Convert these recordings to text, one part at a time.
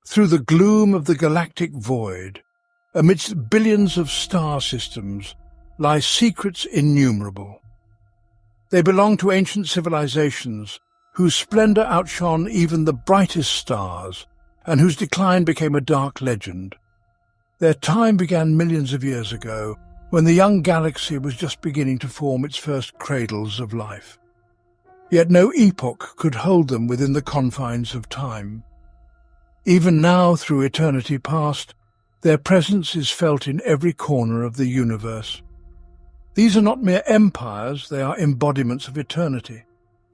Through the gloom of the galactic void, amidst billions of star systems, lie secrets innumerable. They belong to ancient civilizations whose splendor outshone even the brightest stars and whose decline became a dark legend. Their time began millions of years ago, when the young galaxy was just beginning to form its first cradles of life. Yet no epoch could hold them within the confines of time. Even now, through eternity past, their presence is felt in every corner of the universe. These are not mere empires, they are embodiments of eternity.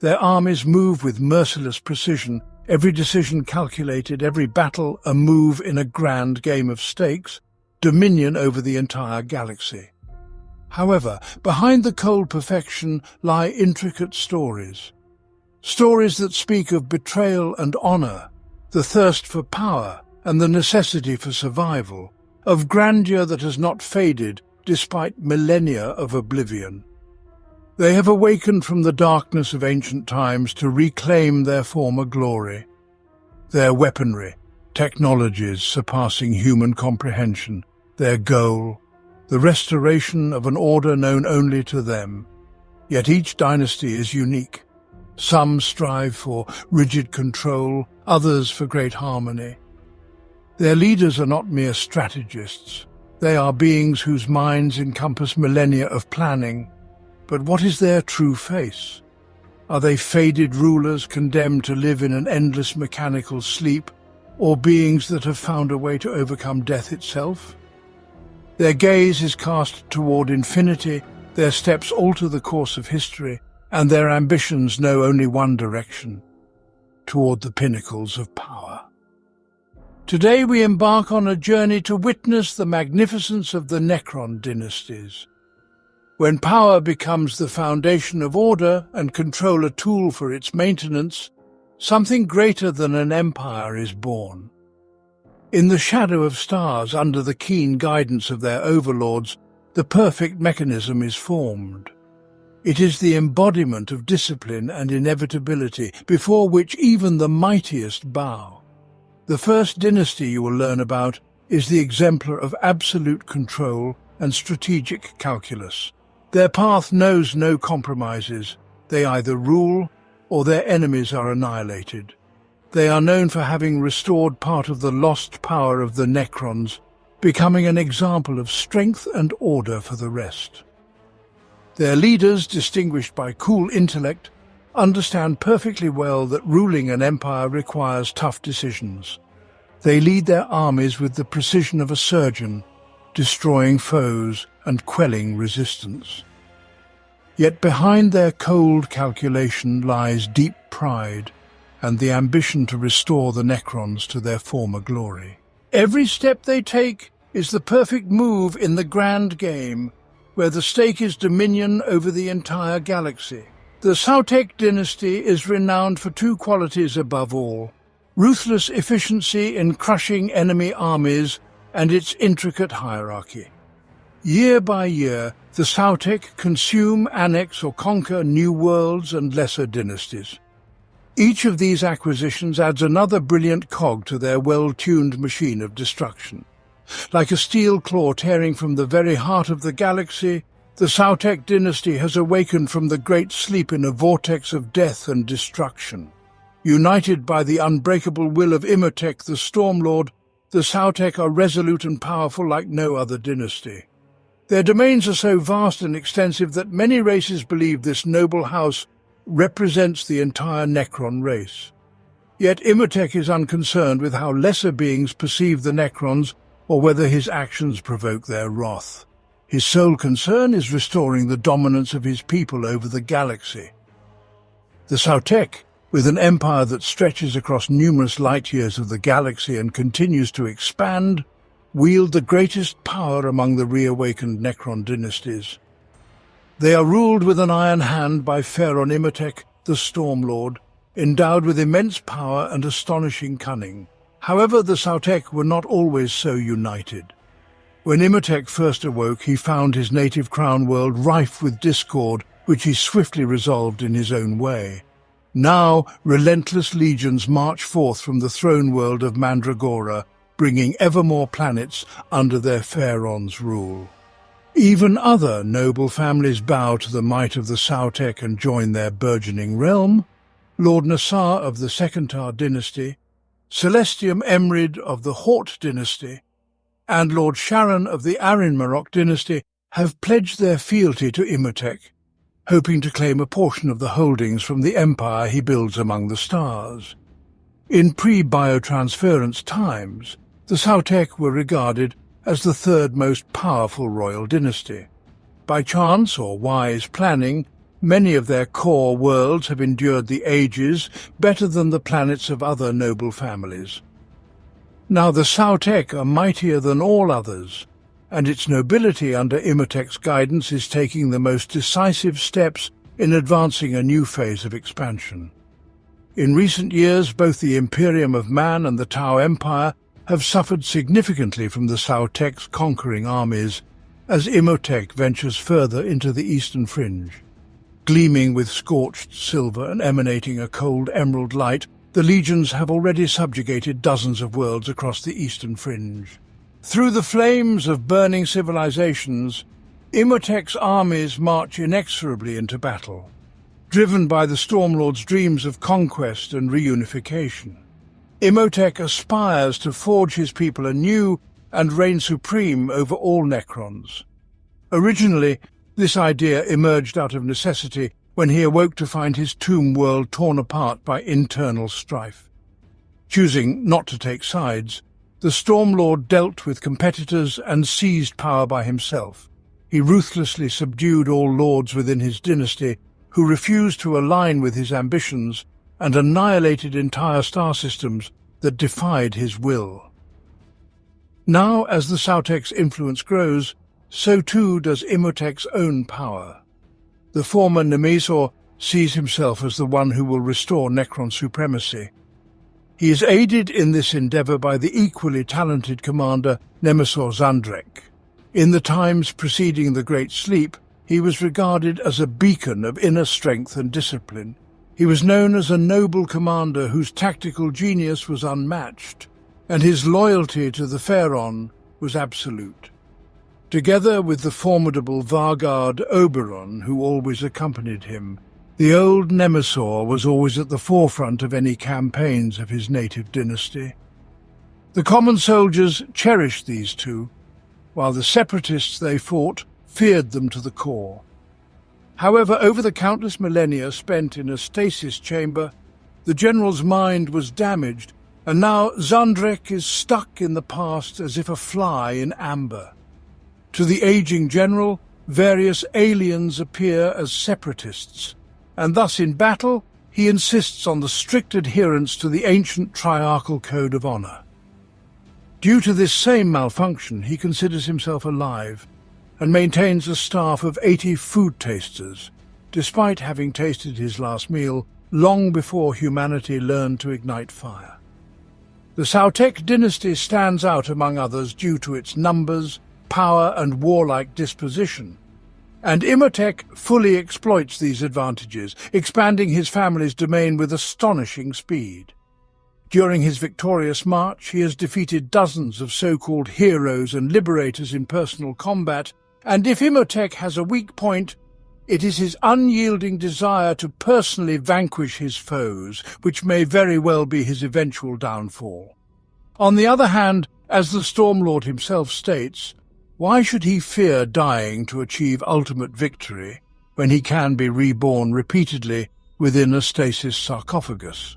Their armies move with merciless precision, every decision calculated, every battle a move in a grand game of stakes, dominion over the entire galaxy. However, behind the cold perfection lie intricate stories. Stories that speak of betrayal and honor, the thirst for power and the necessity for survival, of grandeur that has not faded despite millennia of oblivion. They have awakened from the darkness of ancient times to reclaim their former glory. Their weaponry, technologies surpassing human comprehension, their goal, the restoration of an order known only to them. Yet each dynasty is unique. Some strive for rigid control, others for great harmony. Their leaders are not mere strategists. They are beings whose minds encompass millennia of planning. But what is their true face? Are they faded rulers condemned to live in an endless mechanical sleep, or beings that have found a way to overcome death itself? Their gaze is cast toward infinity, their steps alter the course of history, and their ambitions know only one direction, toward the pinnacles of power. Today we embark on a journey to witness the magnificence of the Necron dynasties. When power becomes the foundation of order and control a tool for its maintenance, something greater than an empire is born. In the shadow of stars, under the keen guidance of their overlords, the perfect mechanism is formed. It is the embodiment of discipline and inevitability, before which even the mightiest bow. The first dynasty you will learn about is the exemplar of absolute control and strategic calculus. Their path knows no compromises. They either rule or their enemies are annihilated. They are known for having restored part of the lost power of the Necrons, becoming an example of strength and order for the rest. Their leaders, distinguished by cool intellect, understand perfectly well that ruling an empire requires tough decisions. They lead their armies with the precision of a surgeon, destroying foes and quelling resistance. Yet behind their cold calculation lies deep pride and the ambition to restore the Necrons to their former glory. Every step they take is the perfect move in the grand game, where the stake is dominion over the entire galaxy. The Sautekh dynasty is renowned for two qualities above all: ruthless efficiency in crushing enemy armies and its intricate hierarchy. Year by year, the Sautekh consume, annex or conquer new worlds and lesser dynasties. Each of these acquisitions adds another brilliant cog to their well-tuned machine of destruction. Like a steel claw tearing from the very heart of the galaxy, the Sautekh dynasty has awakened from the great sleep in a vortex of death and destruction. United by the unbreakable will of Nephrekh, the Stormlord, the Sautekh are resolute and powerful like no other dynasty. Their domains are so vast and extensive that many races believe this noble house represents the entire Necron race. Yet Nephrekh is unconcerned with how lesser beings perceive the Necrons or whether his actions provoke their wrath. His sole concern is restoring the dominance of his people over the galaxy. The Sautekh, with an empire that stretches across numerous light-years of the galaxy and continues to expand, wield the greatest power among the reawakened Necron dynasties. They are ruled with an iron hand by Pharaoh Nephrekh, the Stormlord, endowed with immense power and astonishing cunning. However, the Sautekh were not always so united. When Nephrekh first awoke, he found his native crown world rife with discord, which he swiftly resolved in his own way. Now relentless legions march forth from the throne world of Mandragora, bringing ever more planets under their pharaoh's rule. Even other noble families bow to the might of the Sautekh and join their burgeoning realm. Lord Nassar of the Sekentar dynasty, Celestium Emrid of the Hort dynasty, and Lord Sharon of the Arinmarok dynasty have pledged their fealty to Imhotep, hoping to claim a portion of the holdings from the empire he builds among the stars. In pre-biotransference times, the Sautekh were regarded as the third most powerful royal dynasty. By chance or wise planning, many of their core worlds have endured the ages better than the planets of other noble families. Now the Sautekh are mightier than all others, and its nobility under Imhotep's guidance is taking the most decisive steps in advancing a new phase of expansion. In recent years, both the Imperium of Man and the Tau Empire have suffered significantly from the Sautekh's conquering armies as Imhotep ventures further into the eastern fringe. Gleaming with scorched silver and emanating a cold emerald light, the legions have already subjugated dozens of worlds across the eastern fringe. Through the flames of burning civilizations, Imhotep's armies march inexorably into battle, driven by the Stormlord's dreams of conquest and reunification. Imhotep aspires to forge his people anew and reign supreme over all Necrons. Originally, this idea emerged out of necessity when he awoke to find his tomb world torn apart by internal strife. Choosing not to take sides, the Stormlord dealt with competitors and seized power by himself. He ruthlessly subdued all lords within his dynasty who refused to align with his ambitions and annihilated entire star systems that defied his will. Now, as the Sautekh's influence grows, so too does Imhotep's own power. The former Nemesor sees himself as the one who will restore Necron supremacy. He is aided in this endeavor by the equally talented commander Nemesor Zandrek. In the times preceding the Great Sleep, he was regarded as a beacon of inner strength and discipline. He was known as a noble commander whose tactical genius was unmatched, and his loyalty to the Pharaon was absolute. Together with the formidable Vargard Oberon, who always accompanied him, the old Nemesor was always at the forefront of any campaigns of his native dynasty. The common soldiers cherished these two, while the separatists they fought feared them to the core. However, over the countless millennia spent in a stasis chamber, the general's mind was damaged, and now Zandrek is stuck in the past as if a fly in amber. To the aging general, various aliens appear as separatists, and thus in battle he insists on the strict adherence to the ancient triarchal code of honor. Due to this same malfunction, he considers himself alive and maintains a staff of 80 food tasters, despite having tasted his last meal long before humanity learned to ignite fire. The Sautekh dynasty stands out among others due to its numbers, power and warlike disposition, and Imhotep fully exploits these advantages, expanding his family's domain with astonishing speed. During his victorious march, he has defeated dozens of so-called heroes and liberators in personal combat, and if Imhotep has a weak point, it is his unyielding desire to personally vanquish his foes, which may very well be his eventual downfall. On the other hand, as the Stormlord himself states, why should he fear dying to achieve ultimate victory when he can be reborn repeatedly within a stasis sarcophagus?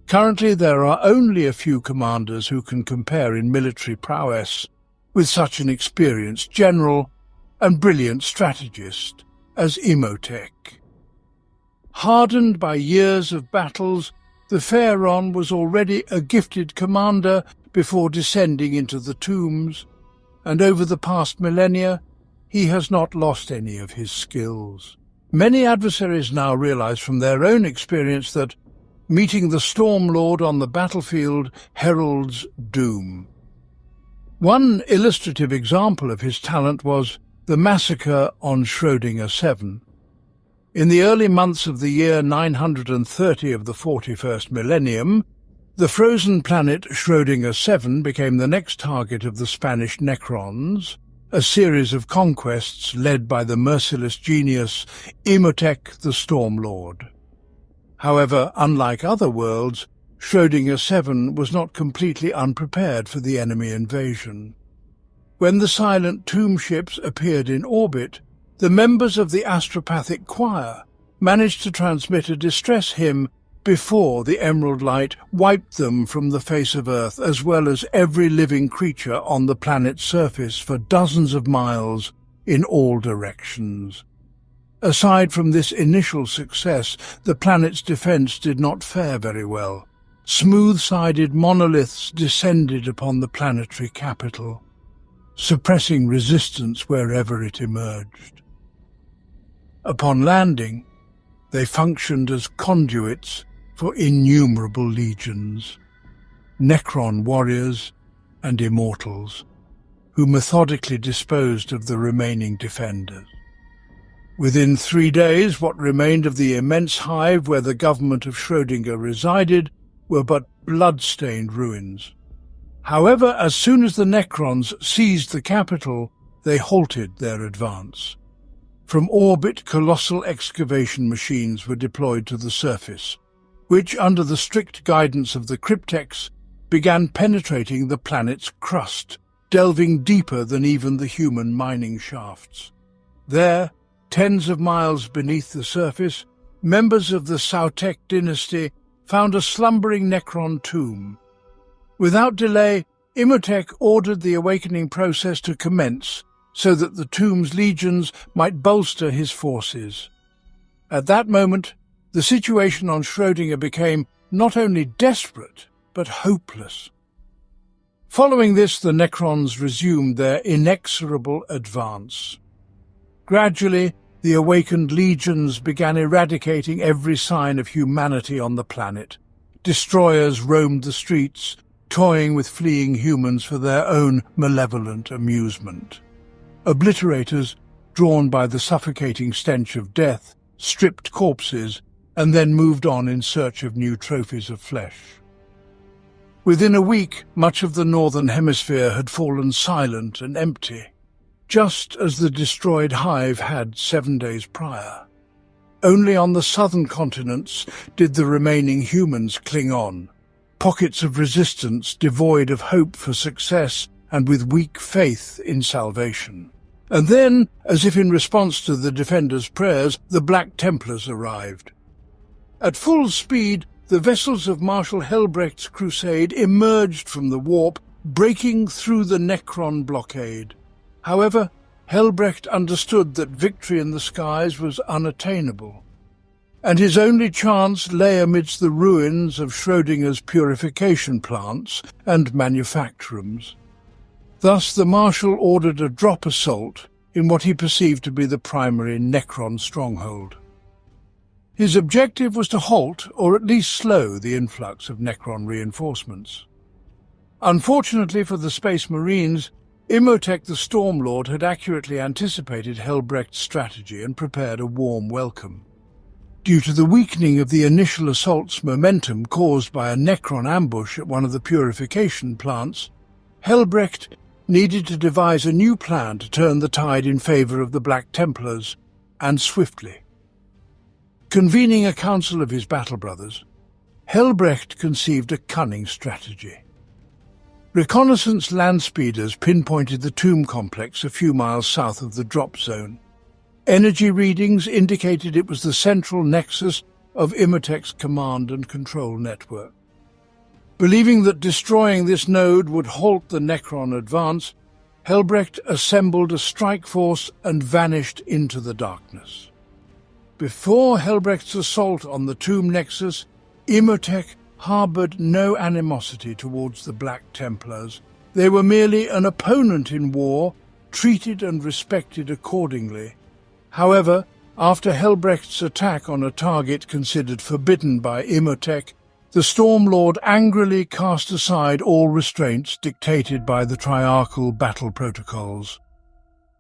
Currently, there are only a few commanders who can compare in military prowess with such an experienced general and brilliant strategist as Imhotep. Hardened by years of battles, the Pharaon was already a gifted commander before descending into the tombs, and over the past millennia, he has not lost any of his skills. Many adversaries now realize from their own experience that meeting the Stormlord on the battlefield heralds doom. One illustrative example of his talent was the massacre on Schrödinger 7. In the early months of the year 930 of the 41st millennium, the frozen planet Schrödinger 7 became the next target of the Spanish Necrons, a series of conquests led by the merciless genius Sautekh the Stormlord. However, unlike other worlds, Schrödinger 7 was not completely unprepared for the enemy invasion. When the silent tomb ships appeared in orbit, the members of the astropathic choir managed to transmit a distress hymn before the emerald light wiped them from the face of Earth, as well as every living creature on the planet's surface for dozens of miles in all directions. Aside from this initial success, the planet's defense did not fare very well. Smooth-sided monoliths descended upon the planetary capital, suppressing resistance wherever it emerged. Upon landing, they functioned as conduits for innumerable legions, Necron warriors and immortals, who methodically disposed of the remaining defenders. Within 3 days, what remained of the immense hive where the government of Schrödinger resided were but blood-stained ruins. However, as soon as the Necrons seized the capital, they halted their advance. From orbit, colossal excavation machines were deployed to the surface, which, under the strict guidance of the cryptechs, began penetrating the planet's crust, delving deeper than even the human mining shafts. There, tens of miles beneath the surface, members of the Sautekh dynasty found a slumbering Necron tomb. Without delay, Sautekh ordered the awakening process to commence, so that the tomb's legions might bolster his forces. At that moment, the situation on Schrödinger became not only desperate, but hopeless. Following this, the Necrons resumed their inexorable advance. Gradually, the awakened legions began eradicating every sign of humanity on the planet. Destroyers roamed the streets, toying with fleeing humans for their own malevolent amusement. Obliterators, drawn by the suffocating stench of death, stripped corpses and then moved on in search of new trophies of flesh. Within a week, much of the northern hemisphere had fallen silent and empty, just as the destroyed hive had 7 days prior. Only on the southern continents did the remaining humans cling on, pockets of resistance devoid of hope for success and with weak faith in salvation. And then, as if in response to the defenders' prayers, the Black Templars arrived. At full speed, the vessels of Marshal Helbrecht's crusade emerged from the warp, breaking through the Necron blockade. However, Helbrecht understood that victory in the skies was unattainable, and his only chance lay amidst the ruins of Schrödinger's purification plants and manufactorums. Thus the Marshal ordered a drop assault in what he perceived to be the primary Necron stronghold. His objective was to halt, or at least slow, the influx of Necron reinforcements. Unfortunately for the Space Marines, Sautekh the Stormlord had accurately anticipated Helbrecht's strategy and prepared a warm welcome. Due to the weakening of the initial assault's momentum caused by a Necron ambush at one of the purification plants, Helbrecht needed to devise a new plan to turn the tide in favor of the Black Templars, and swiftly. Convening a council of his battle brothers, Helbrecht conceived a cunning strategy. Reconnaissance land speeders pinpointed the tomb complex a few miles south of the drop zone. Energy readings indicated it was the central nexus of Sautek's command and control network. Believing that destroying this node would halt the Necron advance, Helbrecht assembled a strike force and vanished into the darkness. Before Helbrecht's assault on the tomb nexus, Sautekh harbored no animosity towards the Black Templars. They were merely an opponent in war, treated and respected accordingly. However, after Helbrecht's attack on a target considered forbidden by Sautekh, the Stormlord angrily cast aside all restraints dictated by the triarchal battle protocols.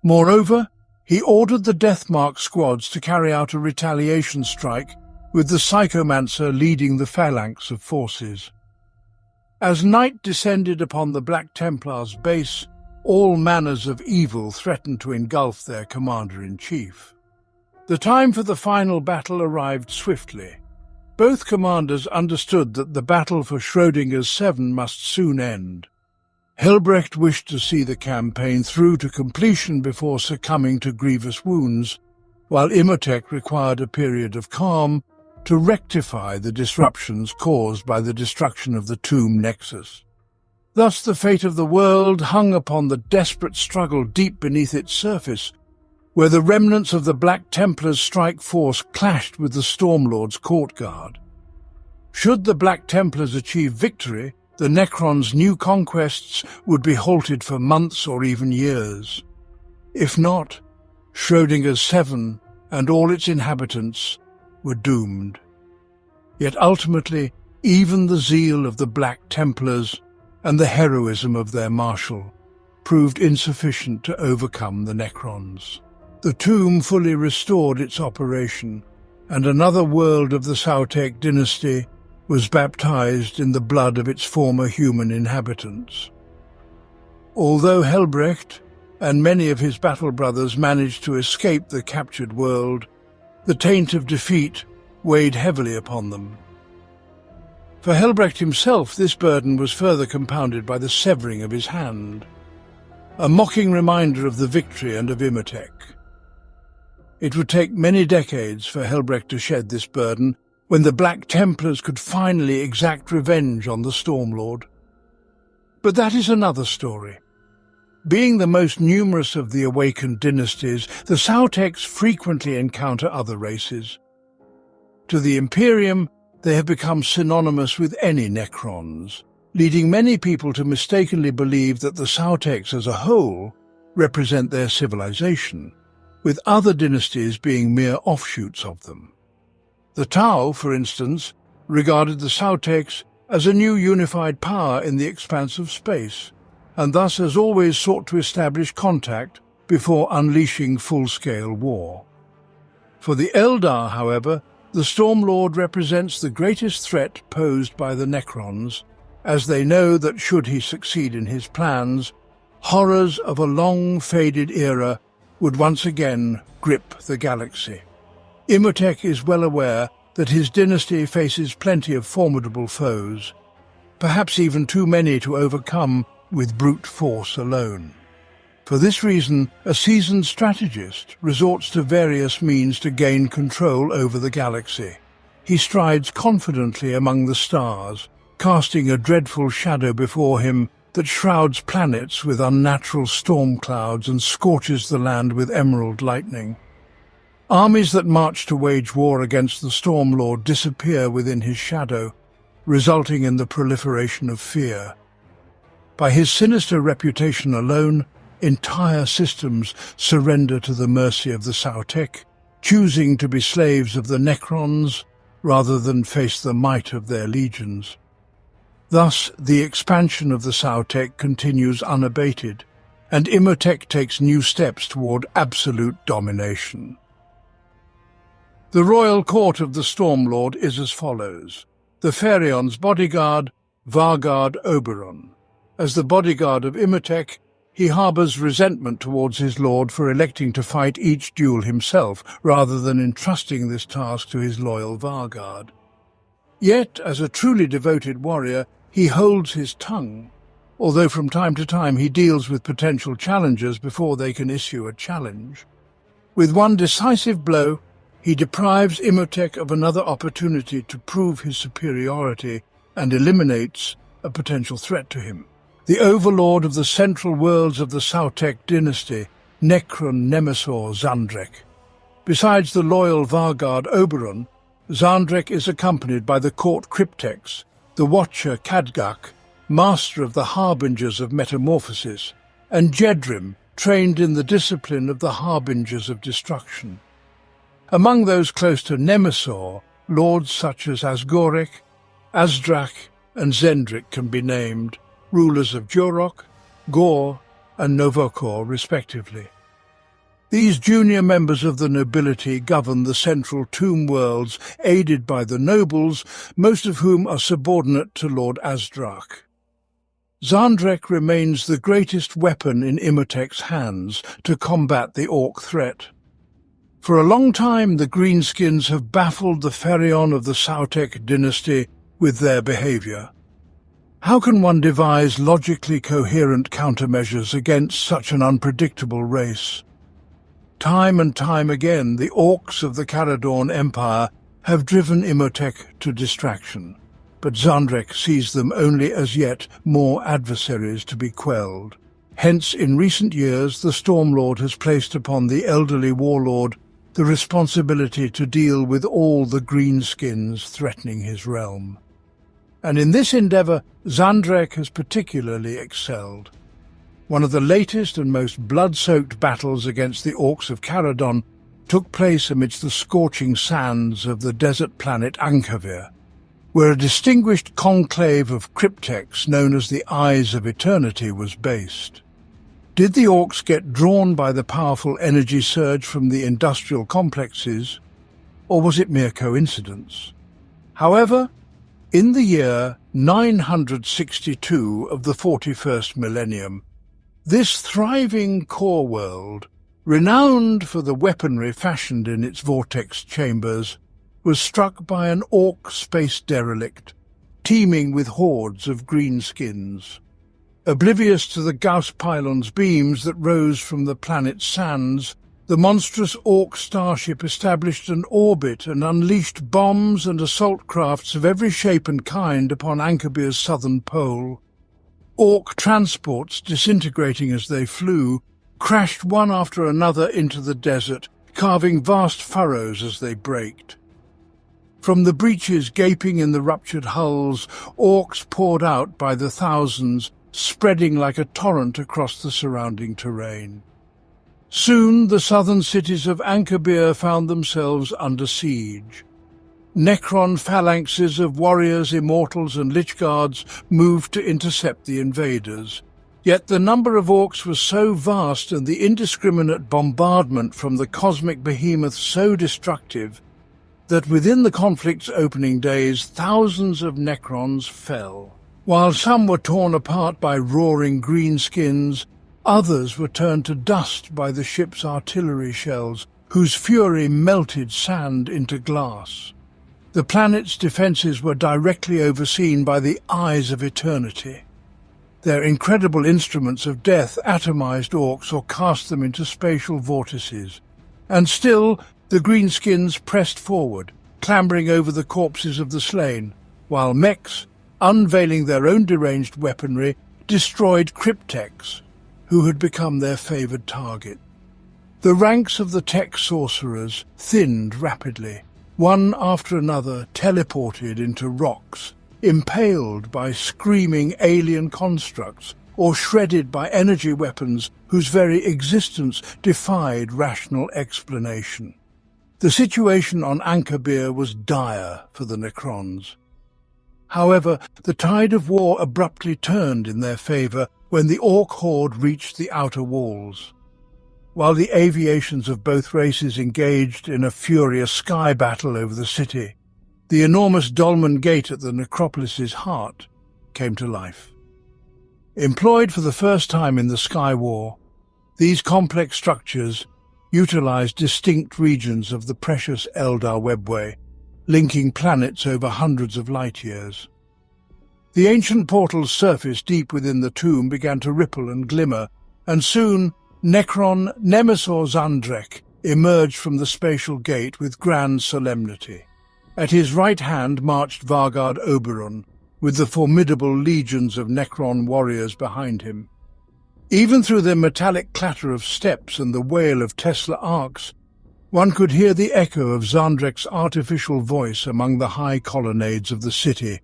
Moreover, He ordered the Deathmark squads to carry out a retaliation strike, with the Psychomancer leading the phalanx of forces. As night descended upon the Black Templars' base, all manners of evil threatened to engulf their commander-in-chief. The time for the final battle arrived swiftly. Both commanders understood that the battle for Schrödinger's Seven must soon end. Helbrecht wished to see the campaign through to completion before succumbing to grievous wounds, while Imhotep required a period of calm to rectify the disruptions caused by the destruction of the Tomb Nexus. Thus the fate of the world hung upon the desperate struggle deep beneath its surface, where the remnants of the Black Templars' strike force clashed with the Stormlord's court guard. Should the Black Templars achieve victory, the Necron's new conquests would be halted for months or even years. If not, Schrödinger's Seven and all its inhabitants were doomed. Yet ultimately, even the zeal of the Black Templars and the heroism of their marshal proved insufficient to overcome the Necrons. The tomb fully restored its operation, and another world of the Sautekh dynasty was baptized in the blood of its former human inhabitants. Although Helbrecht and many of his battle brothers managed to escape the captured world, the taint of defeat weighed heavily upon them. For Helbrecht himself, this burden was further compounded by the severing of his hand, a mocking reminder of the victory and of Imhotep. It would take many decades for Helbrecht to shed this burden, when the Black Templars could finally exact revenge on the Stormlord. But that is another story. Being the most numerous of the awakened dynasties, the Sautekhs frequently encounter other races. To the Imperium, they have become synonymous with any Necrons, leading many people to mistakenly believe that the Sautekhs as a whole represent their civilization, with other dynasties being mere offshoots of them. The Tau, for instance, regarded the Sautekhs as a new unified power in the expanse of space, and thus has always sought to establish contact before unleashing full-scale war. For the Eldar, however, the Stormlord represents the greatest threat posed by the Necrons, as they know that should he succeed in his plans, horrors of a long-faded era would once again grip the galaxy. Imhotep is well aware that his dynasty faces plenty of formidable foes, perhaps even too many to overcome with brute force alone. For this reason, a seasoned strategist resorts to various means to gain control over the galaxy. He strides confidently among the stars, casting a dreadful shadow before him that shrouds planets with unnatural storm clouds and scorches the land with emerald lightning. Armies that march to wage war against the Stormlord disappear within his shadow, resulting in the proliferation of fear. By his sinister reputation alone, entire systems surrender to the mercy of the Sautekh, choosing to be slaves of the Necrons rather than face the might of their legions. Thus, the expansion of the Sautekh continues unabated, and Imhotep takes new steps toward absolute domination. The royal court of the Stormlord is as follows. The Phaeron's bodyguard, Vargard Oberon. As the bodyguard of Imhotep, he harbours resentment towards his lord for electing to fight each duel himself, rather than entrusting this task to his loyal Vargard. Yet, as a truly devoted warrior, he holds his tongue, although from time to time he deals with potential challengers before they can issue a challenge. With one decisive blow, he deprives Imhotep of another opportunity to prove his superiority and eliminates a potential threat to him. The overlord of the central worlds of the Sautekh dynasty, Necron Nemesor Zandrek. Besides the loyal Vargard Oberon, Zandrek is accompanied by the court cryptex, the Watcher Khadgak, master of the Harbingers of Metamorphosis, and Jedrim, trained in the discipline of the Harbingers of Destruction. Among those close to Nemesor, lords such as Asgorek, Azdrak, and Zendrik can be named, rulers of Jurok, Gor, and Novokor respectively. These junior members of the nobility govern the central tomb worlds, aided by the nobles, most of whom are subordinate to Lord Azdrach. Sautekh remains the greatest weapon in Imhotep's hands to combat the Orc threat. For a long time, the Greenskins have baffled the Pharaon of the Sautekh dynasty with their behavior. How can one devise logically coherent countermeasures against such an unpredictable race? Time and time again, the Orcs of the Caradorn Empire have driven Imhotep to distraction, but Sautekh sees them only as yet more adversaries to be quelled. Hence, in recent years, the Stormlord has placed upon the elderly warlord the responsibility to deal with all the greenskins threatening his realm. And in this endeavour, Sautekh has particularly excelled. One of the latest and most blood-soaked battles against the Orcs of Caradon took place amidst the scorching sands of the desert planet Ankavir, where a distinguished conclave of cryptechs known as the Eyes of Eternity was based. Did the Orcs get drawn by the powerful energy surge from the industrial complexes, or was it mere coincidence? However, in the year 962 of the 41st millennium, this thriving core world, renowned for the weaponry fashioned in its vortex chambers, was struck by an Orc space derelict, teeming with hordes of greenskins. Oblivious to the Gauss pylon's beams that rose from the planet's sands, the monstrous Orc starship established an orbit and unleashed bombs and assault crafts of every shape and kind upon Ankabir's southern pole. Orc transports, disintegrating as they flew, crashed one after another into the desert, carving vast furrows as they braked. From the breaches gaping in the ruptured hulls, Orcs poured out by the thousands, spreading like a torrent across the surrounding terrain. Soon the southern cities of Ankabir found themselves under siege. Necron phalanxes of warriors, immortals and lichguards moved to intercept the invaders. Yet the number of Orcs was so vast and the indiscriminate bombardment from the cosmic behemoth so destructive that within the conflict's opening days thousands of Necrons fell. While some were torn apart by roaring greenskins, others were turned to dust by the ship's artillery shells, whose fury melted sand into glass. The planet's defences were directly overseen by the Eyes of Eternity. Their incredible instruments of death atomized Orcs or cast them into spatial vortices. And still, the greenskins pressed forward, clambering over the corpses of the slain, while mechs, unveiling their own deranged weaponry, destroyed cryptechs, who had become their favoured target. The ranks of the tech sorcerers thinned rapidly. One after another teleported into rocks, impaled by screaming alien constructs, or shredded by energy weapons whose very existence defied rational explanation. The situation on Ankabir was dire for the Necrons. However, the tide of war abruptly turned in their favour when the Orc horde reached the outer walls. While the aviations of both races engaged in a furious sky battle over the city, the enormous dolmen gate at the necropolis's heart came to life. Employed for the first time in the Sky War, these complex structures utilized distinct regions of the precious Eldar webway, linking planets over hundreds of light-years. The ancient portal's surface deep within the tomb began to ripple and glimmer, and soon Necron Nemesor Sautekh emerged from the spatial gate with grand solemnity. At his right hand marched Vargard Oberon, with the formidable legions of Necron warriors behind him. Even through the metallic clatter of steps and the wail of Tesla arcs, one could hear the echo of Sautekh's artificial voice among the high colonnades of the city,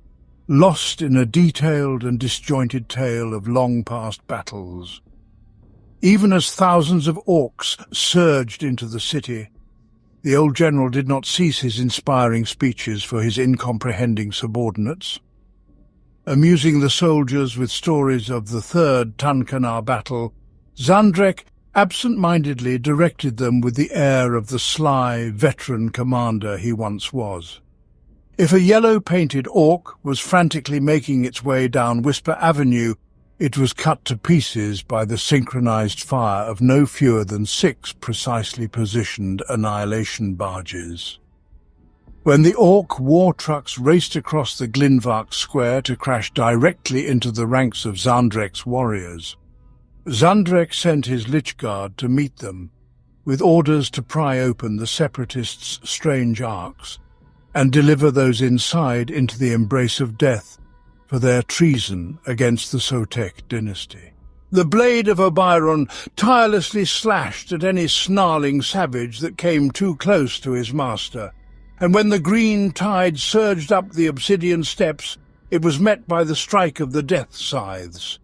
lost in a detailed and disjointed tale of long-past battles. Even as thousands of Orcs surged into the city, the old general did not cease his inspiring speeches for his incomprehending subordinates. Amusing the soldiers with stories of the Third Tunkanar battle, Sautekh absent-mindedly directed them with the air of the sly, veteran commander he once was. If a yellow-painted orc was frantically making its way down Whisper Avenue, it was cut to pieces by the synchronized fire of no fewer than 6 precisely positioned annihilation barges. When the orc war trucks raced across the Glinvark square to crash directly into the ranks of Zandrek's warriors, Zandrek sent his Lich Guard to meet them, with orders to pry open the Separatists' strange arks and deliver those inside into the embrace of death for their treason against the Sautekh dynasty. The blade of Obyron tirelessly slashed at any snarling savage that came too close to his master, and when the green tide surged up the obsidian steps, it was met by the strike of the death scythes.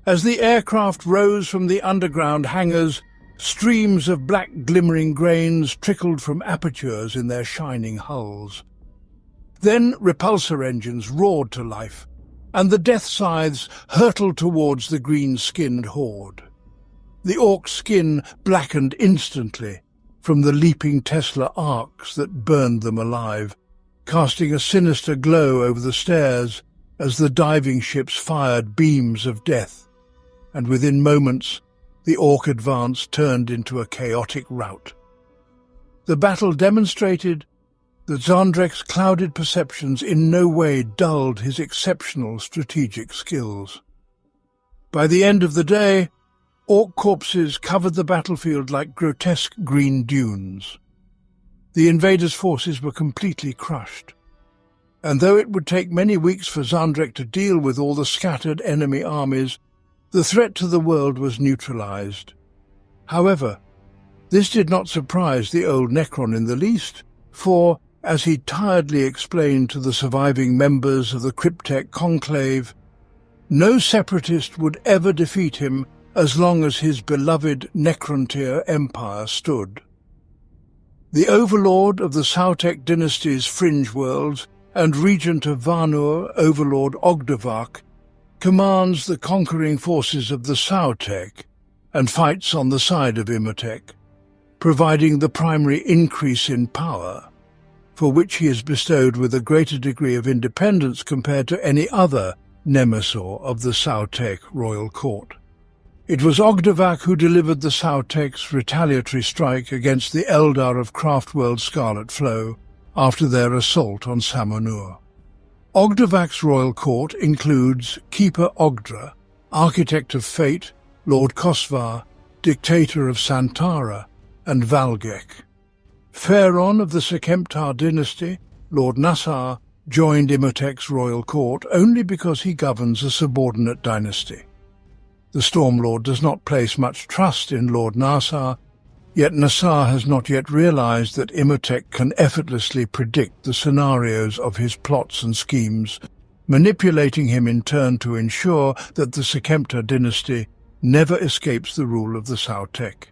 As the aircraft rose from the underground hangars, streams of black glimmering grains trickled from apertures in their shining hulls. Then repulsor engines roared to life, and the death scythes hurtled towards the green-skinned horde. The orc's skin blackened instantly from the leaping Tesla arcs that burned them alive, casting a sinister glow over the stairs as the diving ships fired beams of death, and within moments the orc advance turned into a chaotic rout. The battle demonstrated that Zandrek's clouded perceptions in no way dulled his exceptional strategic skills. By the end of the day, orc corpses covered the battlefield like grotesque green dunes. The invaders' forces were completely crushed, and though it would take many weeks for Zandrek to deal with all the scattered enemy armies, the threat to the world was neutralized. However, this did not surprise the old Necron in the least, for, as he tiredly explained to the surviving members of the Cryptek Conclave, no separatist would ever defeat him as long as his beloved Necrontyr empire stood. The overlord of the Sautekh Dynasty's fringe worlds and regent of Vanur, Overlord Ogdevak, commands the conquering forces of the Sautekh and fights on the side of Imhotep, providing the primary increase in power, for which he is bestowed with a greater degree of independence compared to any other Nemesor of the Sautekh royal court. It was Ogdevak who delivered the Sautech's retaliatory strike against the Eldar of Craftworld Scarlet Flow after their assault on Samanur. Ogdevak's royal court includes Keeper Ogdra, Architect of Fate, Lord Kosvar, Dictator of Santara, and Valgek. Pharaon of the Sekemptar dynasty, Lord Nassar, joined Imhotep's royal court only because he governs a subordinate dynasty. The Stormlord does not place much trust in Lord Nassar, yet Nassar has not yet realized that Imhotep can effortlessly predict the scenarios of his plots and schemes, manipulating him in turn to ensure that the Sekemptar dynasty never escapes the rule of the Sautekh.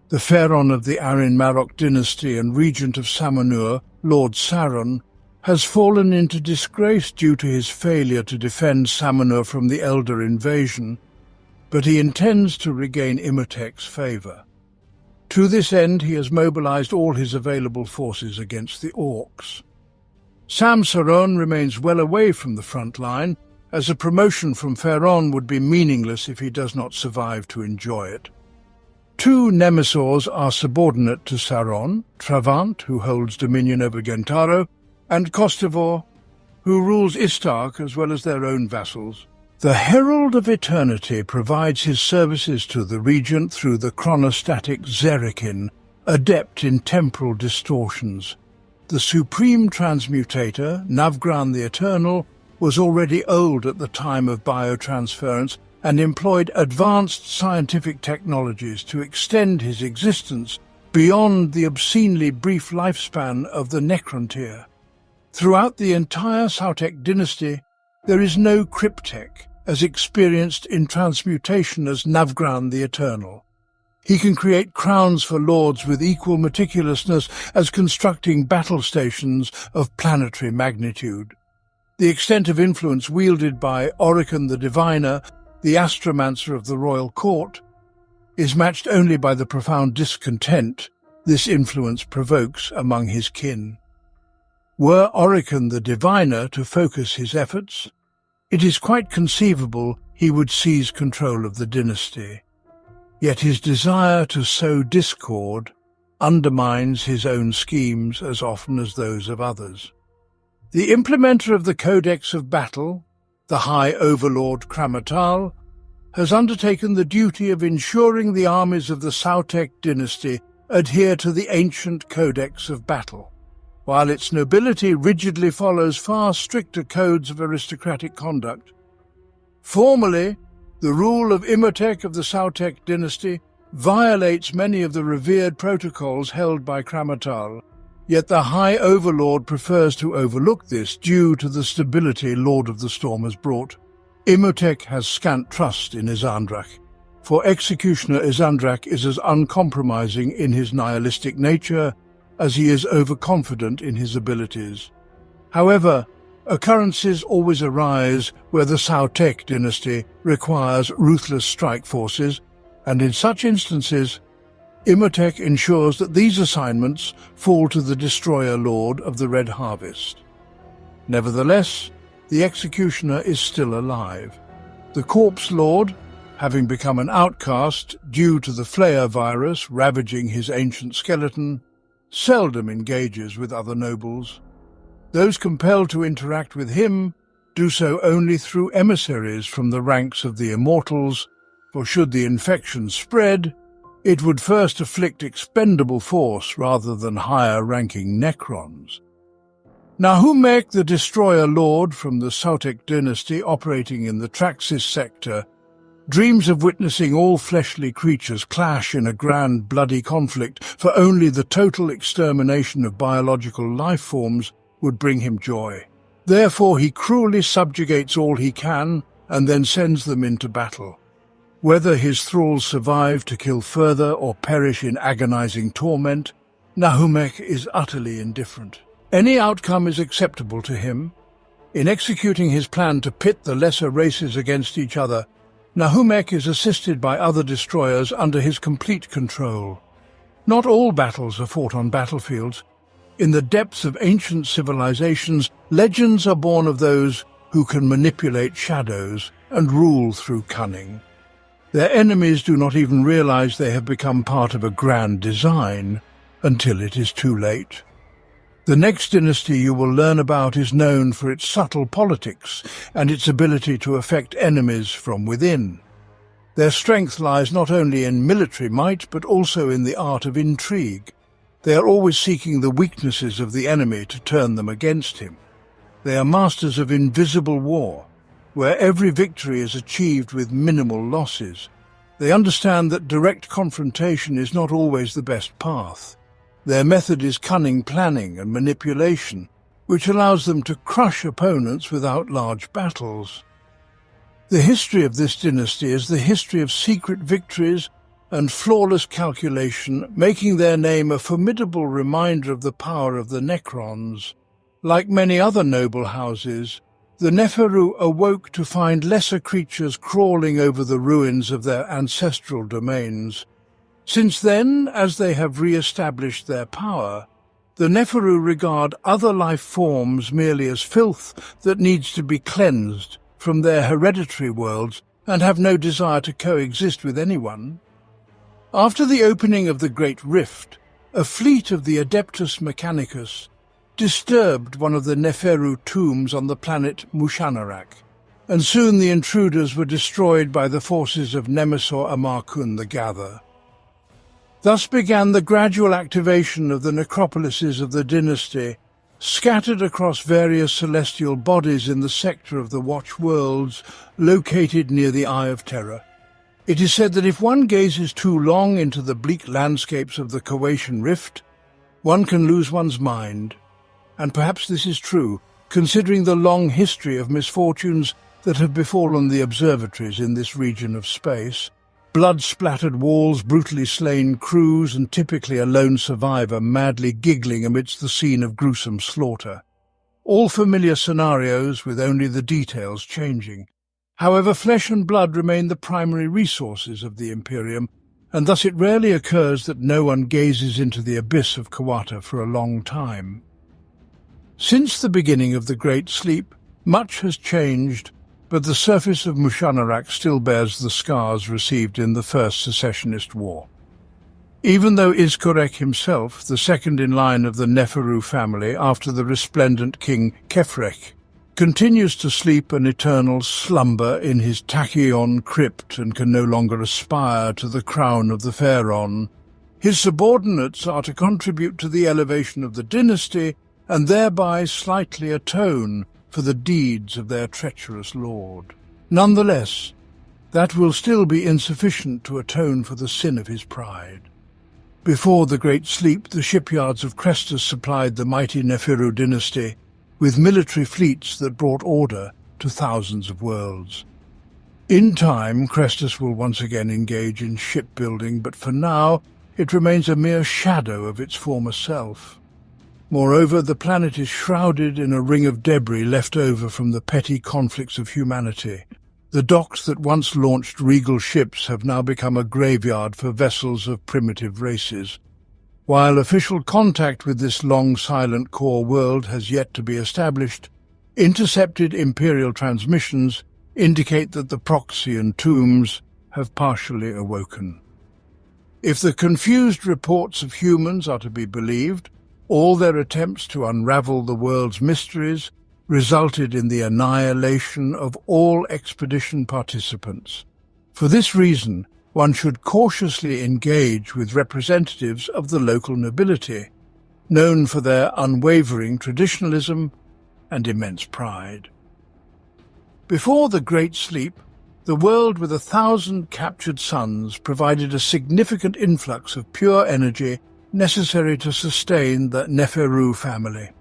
The Pharaon of the Arin Marok dynasty and regent of Samanur, Lord Saron, has fallen into disgrace due to his failure to defend Samanur from the Elder invasion, but he intends to regain Imhotep's favor. To this end, he has mobilized all his available forces against the orcs. Sam Saron remains well away from the front line, as a promotion from Pharaon would be meaningless if he does not survive to enjoy it. 2 Nemesors are subordinate to Saron, Travant, who holds dominion over Gentaro, and Kostivor, who rules Istark as well as their own vassals. The Herald of Eternity provides his services to the Regent through the chronostatic Zerikin, adept in temporal distortions. The supreme transmutator, Navgran the Eternal, was already old at the time of biotransference and employed advanced scientific technologies to extend his existence beyond the obscenely brief lifespan of the Necrontyr. Throughout the entire Sautekh dynasty, there is no Cryptek as experienced in transmutation as Navgran the Eternal. He can create crowns for lords with equal meticulousness as constructing battle stations of planetary magnitude. The extent of influence wielded by Oricon the Diviner, the astromancer of the royal court, is matched only by the profound discontent this influence provokes among his kin. Were Oricon the diviner to focus his efforts, it is quite conceivable he would seize control of the dynasty. Yet his desire to sow discord undermines his own schemes as often as those of others. The implementer of the Codex of Battle, the High Overlord Kramatal, has undertaken the duty of ensuring the armies of the Sautekh dynasty adhere to the ancient Codex of Battle, while its nobility rigidly follows far stricter codes of aristocratic conduct. Formally, the rule of Imhotep of the Sautekh dynasty violates many of the revered protocols held by Kramatal, yet the High Overlord prefers to overlook this due to the stability Lord of the Storm has brought. Imhotep has scant trust in Isandrak, for Executioner Isandrak is as uncompromising in his nihilistic nature as he is overconfident in his abilities. However, occurrences always arise where the Sautekh dynasty requires ruthless strike forces, and in such instances, Imhotep ensures that these assignments fall to the Destroyer Lord of the Red Harvest. Nevertheless, the Executioner is still alive. The Corpse Lord, having become an outcast due to the Flayer virus ravaging his ancient skeleton, seldom engages with other nobles. Those compelled to interact with him do so only through emissaries from the ranks of the Immortals, for should the infection spread, it would first afflict expendable force rather than higher-ranking Necrons. Nephrekh, the Destroyer Lord from the Sautekh dynasty operating in the Traxis sector, dreams of witnessing all fleshly creatures clash in a grand bloody conflict, for only the total extermination of biological life forms would bring him joy. Therefore he cruelly subjugates all he can and then sends them into battle. Whether his thralls survive to kill further or perish in agonizing torment, Nephrekh is utterly indifferent. Any outcome is acceptable to him. In executing his plan to pit the lesser races against each other, Nephrekh is assisted by other destroyers under his complete control. Not all battles are fought on battlefields. In the depths of ancient civilizations, legends are born of those who can manipulate shadows and rule through cunning. Their enemies do not even realize they have become part of a grand design until it is too late. The next dynasty you will learn about is known for its subtle politics and its ability to affect enemies from within. Their strength lies not only in military might, but also in the art of intrigue. They are always seeking the weaknesses of the enemy to turn them against him. They are masters of invisible war, where every victory is achieved with minimal losses. They understand that direct confrontation is not always the best path. Their method is cunning planning and manipulation, which allows them to crush opponents without large battles. The history of this dynasty is the history of secret victories and flawless calculation, making their name a formidable reminder of the power of the Necrons. Like many other noble houses, the Nepheru awoke to find lesser creatures crawling over the ruins of their ancestral domains. Since then, as they have re-established their power, the Nepheru regard other life forms merely as filth that needs to be cleansed from their hereditary worlds and have no desire to coexist with anyone. After the opening of the Great Rift, a fleet of the Adeptus Mechanicus disturbed one of the Nepheru tombs on the planet Mushanarak, and soon the intruders were destroyed by the forces of Nemesor Amarkun the Gather. Thus began the gradual activation of the necropolises of the dynasty, scattered across various celestial bodies in the sector of the Watch Worlds located near the Eye of Terror. It is said that if one gazes too long into the bleak landscapes of the Koatian Rift, one can lose one's mind. And perhaps this is true, considering the long history of misfortunes that have befallen the observatories in this region of space. Blood-splattered walls, brutally slain crews, and typically a lone survivor madly giggling amidst the scene of gruesome slaughter. All familiar scenarios, with only the details changing. However, flesh and blood remain the primary resources of the Imperium, and thus it rarely occurs that no one gazes into the abyss of Kawata for a long time. Since the beginning of the Great Sleep, much has changed, but the surface of Mushanarak still bears the scars received in the First Secessionist War. Even though Izkorek himself, the second in line of the Nepheru family after the resplendent king Nephrekh, continues to sleep an eternal slumber in his tachyon crypt and can no longer aspire to the crown of the Pharaon, his subordinates are to contribute to the elevation of the dynasty and thereby slightly atone for the deeds of their treacherous lord. Nonetheless, that will still be insufficient to atone for the sin of his pride. Before the Great Sleep, the shipyards of Crestus supplied the mighty Nepheru dynasty with military fleets that brought order to thousands of worlds. In time, Crestus will once again engage in shipbuilding, but for now it remains a mere shadow of its former self. Moreover, the planet is shrouded in a ring of debris left over from the petty conflicts of humanity. The docks that once launched regal ships have now become a graveyard for vessels of primitive races. While official contact with this long silent core world has yet to be established, intercepted Imperial transmissions indicate that the Proxian tombs have partially awoken. If the confused reports of humans are to be believed, all their attempts to unravel the world's mysteries resulted in the annihilation of all expedition participants. For this reason, one should cautiously engage with representatives of the local nobility, known for their unwavering traditionalism and immense pride. Before the Great Sleep, the world with 1,000 captured suns provided a significant influx of pure energy necessary to sustain the Nepheru family.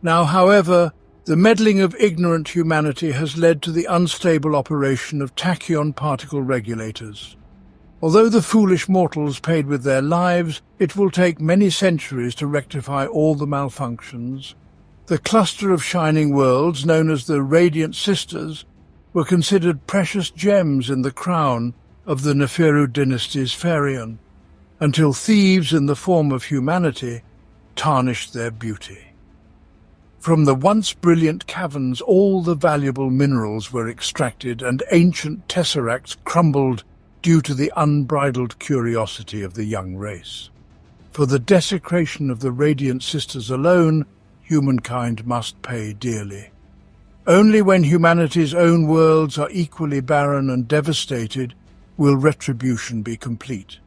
Now, however, the meddling of ignorant humanity has led to the unstable operation of tachyon particle regulators. Although the foolish mortals paid with their lives, it will take many centuries to rectify all the malfunctions. The cluster of shining worlds, known as the Radiant Sisters, were considered precious gems in the crown of the Nepheru dynasty's Pharaon, until thieves in the form of humanity tarnished their beauty. From the once brilliant caverns, all the valuable minerals were extracted and ancient tesseracts crumbled due to the unbridled curiosity of the young race. For the desecration of the Radiant Sisters alone, humankind must pay dearly. Only when humanity's own worlds are equally barren and devastated will retribution be complete.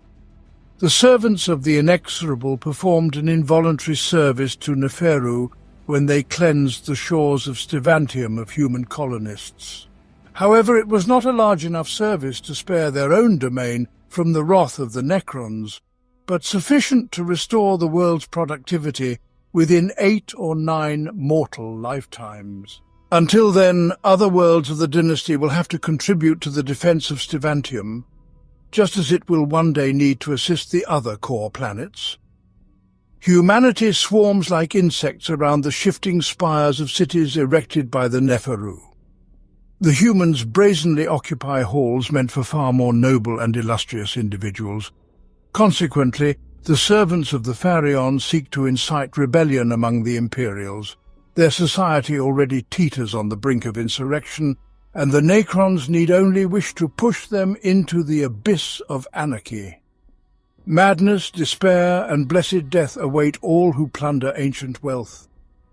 The servants of the Inexorable performed an involuntary service to Nepheru when they cleansed the shores of Stivantium of human colonists. However, it was not a large enough service to spare their own domain from the wrath of the Necrons, but sufficient to restore the world's productivity within 8 or 9 mortal lifetimes. Until then, other worlds of the dynasty will have to contribute to the defense of Stivantium, just as it will one day need to assist the other core planets. Humanity swarms like insects around the shifting spires of cities erected by the Nepheru. The humans brazenly occupy halls meant for far more noble and illustrious individuals. Consequently, the servants of the Pharaon seek to incite rebellion among the Imperials. Their society already teeters on the brink of insurrection, and the Necrons need only wish to push them into the abyss of anarchy. Madness, despair, and blessed death await all who plunder ancient wealth.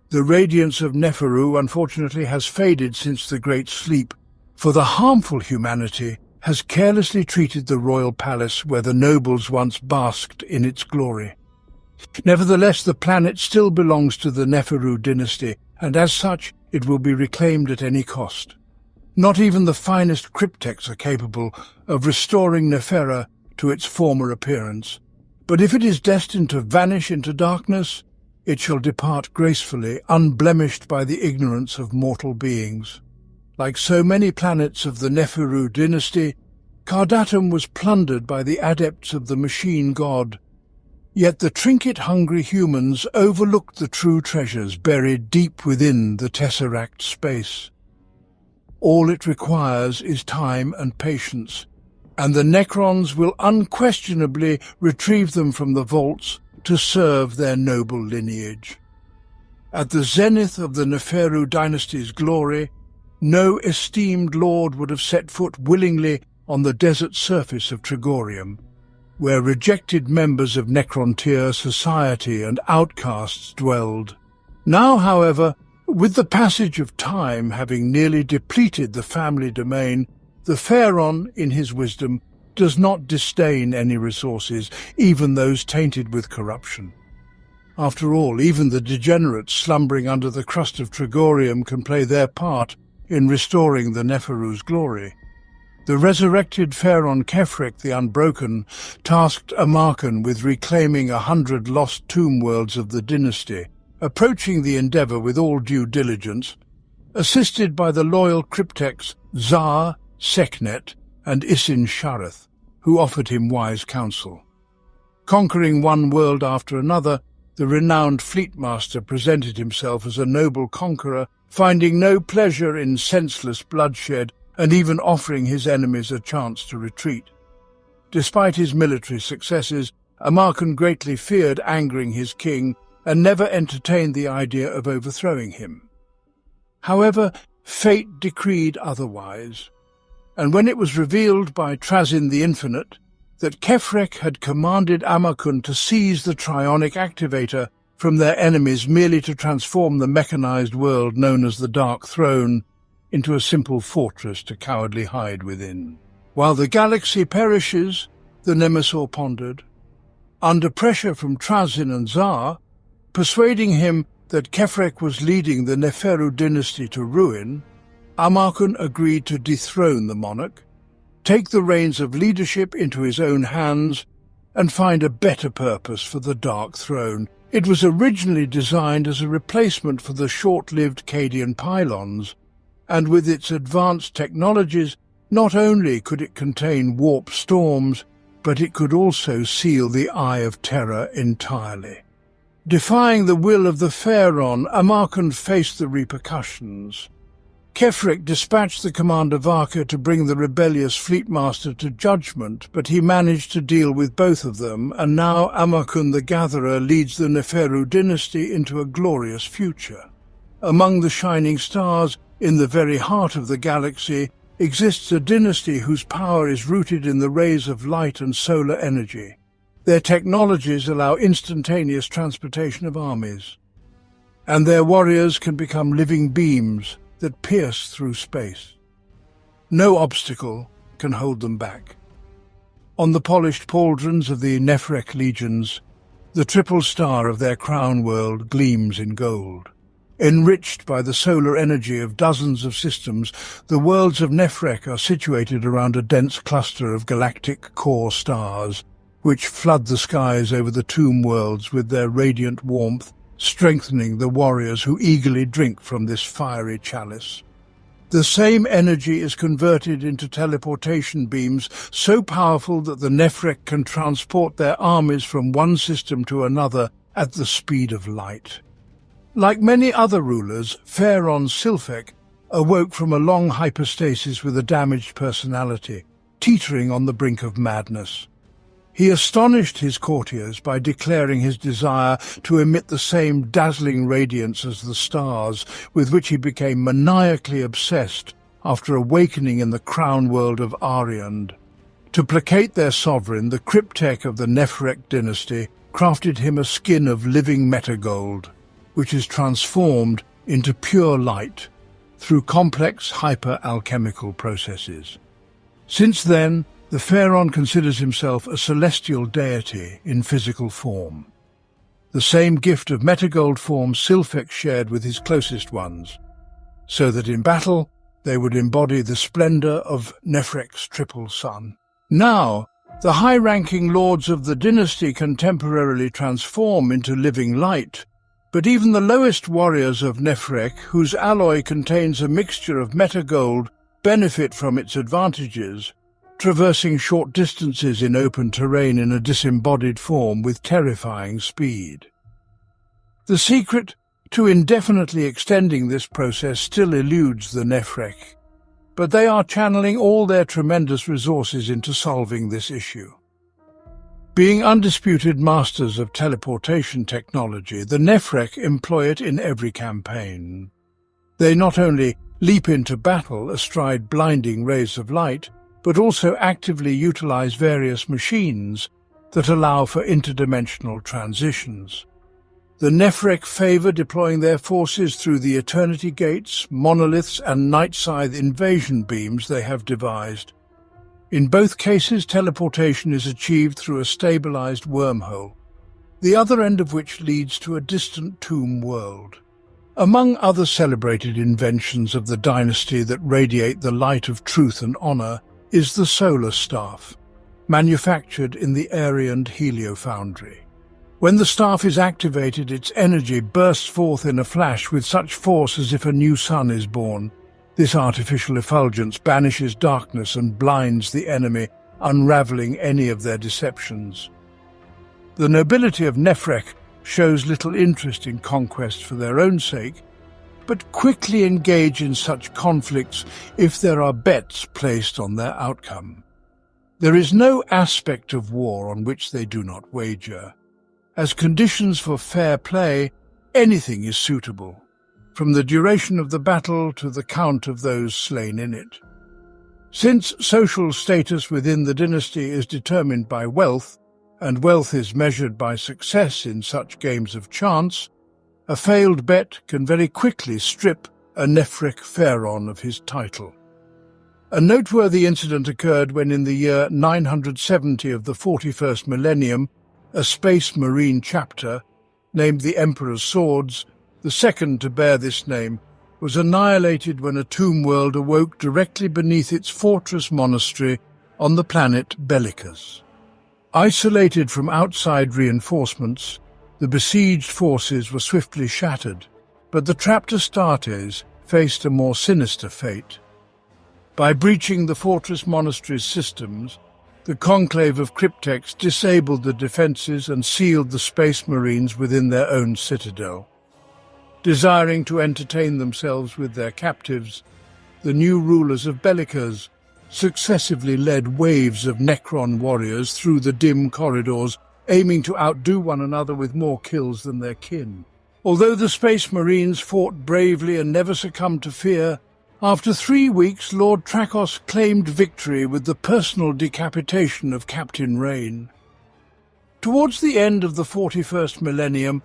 The radiance of Nepheru, unfortunately, has faded since the Great Sleep, for the harmful humanity has carelessly treated the royal palace where the nobles once basked in its glory. Nevertheless, the planet still belongs to the Nepheru dynasty, and as such it will be reclaimed at any cost. Not even the finest cryptechs are capable of restoring Nephrekh to its former appearance, but if it is destined to vanish into darkness, it shall depart gracefully, unblemished by the ignorance of mortal beings. Like so many planets of the Nepheru dynasty, Cardatum was plundered by the adepts of the machine god, yet the trinket-hungry humans overlooked the true treasures buried deep within the tesseract space. All it requires is time and patience, and the Necrons will unquestionably retrieve them from the vaults to serve their noble lineage. At the zenith of the Nepheru dynasty's glory, no esteemed lord would have set foot willingly on the desert surface of Tregorium, where rejected members of Necrontyr society and outcasts dwelled. Now, however, with the passage of time having nearly depleted the family domain, the Pharaon, in his wisdom, does not disdain any resources, even those tainted with corruption. After all, even the degenerates slumbering under the crust of Tregorium can play their part in restoring the Nepheru's glory. The resurrected Pharaon Nephrekh the Unbroken tasked Amarkon with reclaiming 100 lost tomb worlds of the dynasty, approaching the endeavour with all due diligence, assisted by the loyal cryptechs Zar, Sekhmet, and Isin Shareth, who offered him wise counsel. Conquering one world after another, the renowned fleetmaster presented himself as a noble conqueror, finding no pleasure in senseless bloodshed and even offering his enemies a chance to retreat. Despite his military successes, Amarkon greatly feared angering his king and never entertained the idea of overthrowing him. However, fate decreed otherwise, and when it was revealed by Trazyn the Infinite that Nephrek had commanded Amarkon to seize the Trionic Activator from their enemies merely to transform the mechanized world known as the Dark Throne into a simple fortress to cowardly hide within. While the galaxy perishes, the Nemesaur pondered. Under pressure from Trazyn and Zar, persuading him that Nephrek was leading the Nepheru dynasty to ruin, Amarkon agreed to dethrone the monarch, take the reins of leadership into his own hands, and find a better purpose for the Dark Throne. It was originally designed as a replacement for the short-lived Cadian pylons, and with its advanced technologies, not only could it contain warp storms, but it could also seal the Eye of Terror entirely. Defying the will of the Pharaon, Amarkon faced the repercussions. Nephrek dispatched the commander Varka to bring the rebellious fleetmaster to judgment, but he managed to deal with both of them, and now Amarkon the Gatherer leads the Nepheru dynasty into a glorious future. Among the shining stars, in the very heart of the galaxy, exists a dynasty whose power is rooted in the rays of light and solar energy. Their technologies allow instantaneous transportation of armies, and their warriors can become living beams that pierce through space. No obstacle can hold them back. On the polished pauldrons of the Nephrekh legions, the triple star of their crown world gleams in gold. Enriched by the solar energy of dozens of systems, the worlds of Nephrek are situated around a dense cluster of galactic core stars, which flood the skies over the tomb worlds with their radiant warmth, strengthening the warriors who eagerly drink from this fiery chalice. The same energy is converted into teleportation beams so powerful that the Nephrek can transport their armies from one system to another at the speed of light. Like many other rulers, Pharaon Sautekh awoke from a long hypostasis with a damaged personality, teetering on the brink of madness. He astonished his courtiers by declaring his desire to emit the same dazzling radiance as the stars, with which he became maniacally obsessed after awakening in the crown world of Ariand. To placate their sovereign, the cryptech of the Nephrek dynasty crafted him a skin of living metagold, which is transformed into pure light through complex hyper-alchemical processes. Since then, the Pharaon considers himself a celestial deity in physical form. The same gift of metagold form Sautekh shared with his closest ones, so that in battle they would embody the splendor of Nephrek's triple sun. Now, the high-ranking lords of the dynasty can temporarily transform into living light, but even the lowest warriors of Nephrek, whose alloy contains a mixture of metagold, benefit from its advantages, traversing short distances in open terrain in a disembodied form with terrifying speed. The secret to indefinitely extending this process still eludes the Nephrek, but they are channeling all their tremendous resources into solving this issue. Being undisputed masters of teleportation technology, the Nephrekh employ it in every campaign. They not only leap into battle astride blinding rays of light, but also actively utilize various machines that allow for interdimensional transitions. The Nephrekh favor deploying their forces through the Eternity Gates, monoliths and Night Scythe invasion beams they have devised. In both cases, teleportation is achieved through a stabilized wormhole, the other end of which leads to a distant tomb world. Among other celebrated inventions of the dynasty that radiate the light of truth and honor is the solar staff, manufactured in the Aryan Heliofoundry. When the staff is activated, its energy bursts forth in a flash with such force as if a new sun is born. This artificial effulgence banishes darkness and blinds the enemy, unraveling any of their deceptions. The nobility of Nephrekh shows little interest in conquest for their own sake, but quickly engage in such conflicts if there are bets placed on their outcome. There is no aspect of war on which they do not wager. As conditions for fair play, anything is suitable, from the duration of the battle to the count of those slain in it. Since social status within the dynasty is determined by wealth, and wealth is measured by success in such games of chance, a failed bet can very quickly strip a Nephrekh pharaoh of his title. A noteworthy incident occurred when in the year 970 of the 41st millennium, a Space Marine chapter, named the Emperor's Swords, the second to bear this name, was annihilated when a tomb world awoke directly beneath its fortress monastery on the planet Bellicus. Isolated from outside reinforcements, the besieged forces were swiftly shattered, but the trapped Astartes faced a more sinister fate. By breaching the fortress monastery's systems, the conclave of cryptex disabled the defences and sealed the Space Marines within their own citadel. Desiring to entertain themselves with their captives, the new rulers of Bellicus successively led waves of Necron warriors through the dim corridors, aiming to outdo one another with more kills than their kin. Although the Space Marines fought bravely and never succumbed to fear, after 3 weeks Lord Trakos claimed victory with the personal decapitation of Captain Rain. Towards the end of the 41st millennium,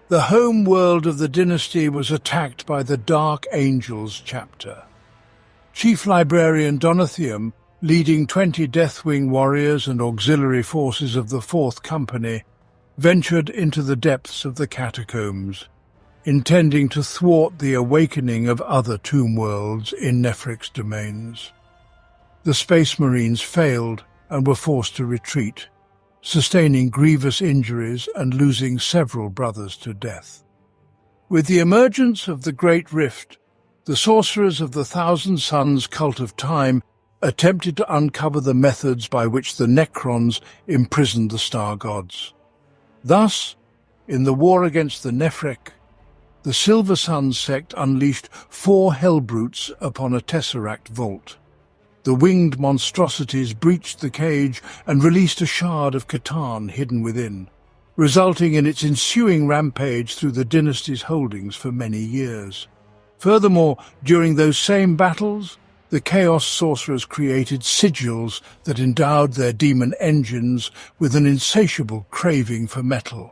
the home world of the dynasty was attacked by the Dark Angels chapter. Chief Librarian Donathium, leading 20 Deathwing warriors and auxiliary forces of the Fourth Company, ventured into the depths of the catacombs, intending to thwart the awakening of other tomb worlds in Nephrekh's domains. The Space Marines failed and were forced to retreat, sustaining grievous injuries and losing several brothers to death. With the emergence of the Great Rift, the sorcerers of the Thousand Suns cult of time attempted to uncover the methods by which the Necrons imprisoned the star gods. Thus, in the war against the Nephrekh, the Silver Sun sect unleashed 4 Hellbrutes upon a Tesseract vault. The winged monstrosities breached the cage and released a shard of Catan hidden within, resulting in its ensuing rampage through the dynasty's holdings for many years. Furthermore, during those same battles, the Chaos Sorcerers created sigils that endowed their demon engines with an insatiable craving for metal.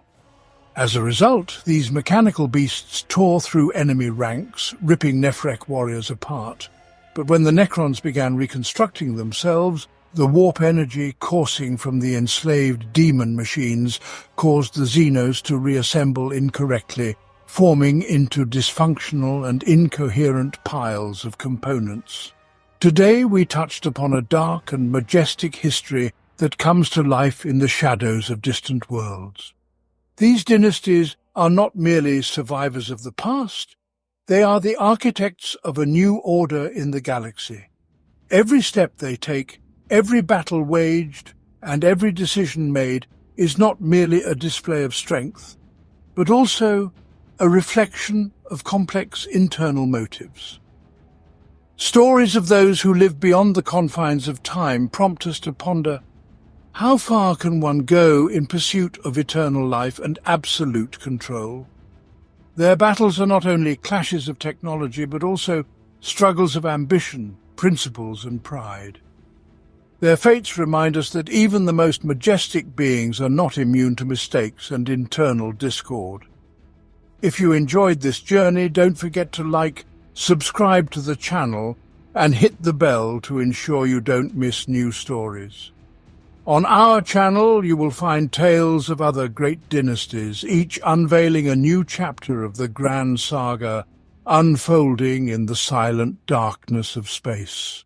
As a result, these mechanical beasts tore through enemy ranks, ripping Nephrekh warriors apart. But when the Necrons began reconstructing themselves, the warp energy coursing from the enslaved demon machines caused the Xenos to reassemble incorrectly, forming into dysfunctional and incoherent piles of components. Today we touched upon a dark and majestic history that comes to life in the shadows of distant worlds. These dynasties are not merely survivors of the past, they are the architects of a new order in the galaxy. Every step they take, every battle waged, and every decision made is not merely a display of strength, but also a reflection of complex internal motives. Stories of those who live beyond the confines of time prompt us to ponder, how far can one go in pursuit of eternal life and absolute control? Their battles are not only clashes of technology, but also struggles of ambition, principles and pride. Their fates remind us that even the most majestic beings are not immune to mistakes and internal discord. If you enjoyed this journey, don't forget to like, subscribe to the channel, and hit the bell to ensure you don't miss new stories. On our channel, you will find tales of other great dynasties, each unveiling a new chapter of the grand saga unfolding in the silent darkness of space.